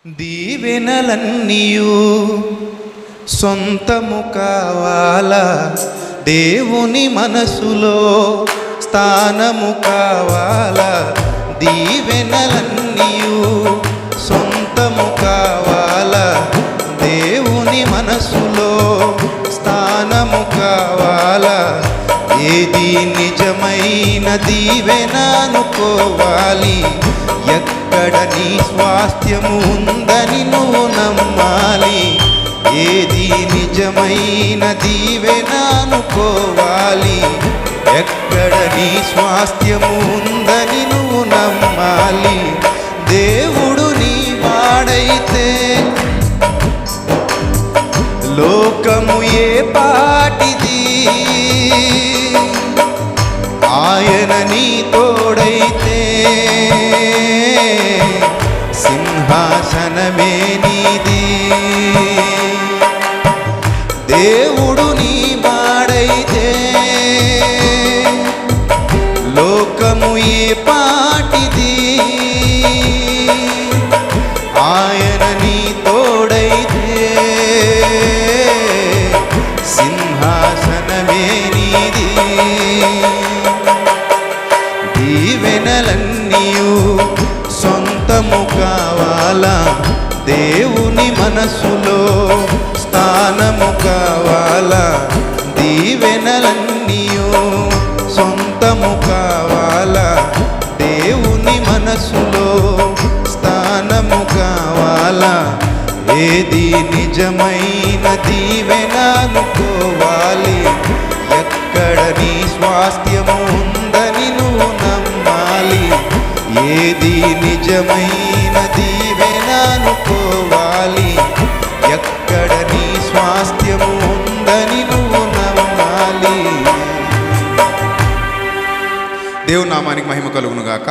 దీవెనలన్నీయు సొంతము కావాలా, దేవుని మనసులో స్థానము కావాలా. దీవెనలన్నీయు సొంతము కావాలా, దేవుని మనసులో స్థానము కావాలా. ఏది నిజమైన దీవెన అనుకోవాలి, ఎక్కడ నీ స్వాస్థ్యము ఉందని నువ్వు నమ్మాలి. ఏది నిజమైన దీవెన అనుకోవాలి, ఎక్కడ నీ స్వాస్థ్యము ఉందని నువ్వు నమ్మాలి. దేవుడు నీ వాడైతే లోకము ఏ పాటిది, ఆయన నీ తోడైతే సింహాసనమే నీది. దేవుడు నీ వాడైతే లోకము ఏ పాటిది, ఆయన నీ తోడైతే సింహాసనమే నీది. దీవెనలన్నీయు సొంతము కావాలా, దేవుని మనసులో స్థానము కావాలా. దీవెనలన్నీయు సొంతము కావాలా, దేవుని మనసులో స్థానము కావాలా. ఏది నిజమైన దీవెన అనుకోవాలి, ఎక్కడ నీ స్వాస్థ్యము ఉందని నువ్వు నమ్మాలి. ఏది నిజమైన దీవెన అనుకోవాలి, ఎక్కడ నీ స్వాస్థ్యము ఉందని నువ్వు నమ్మాలి. దేవుని నామానికి మహిమ కలుగును గాక.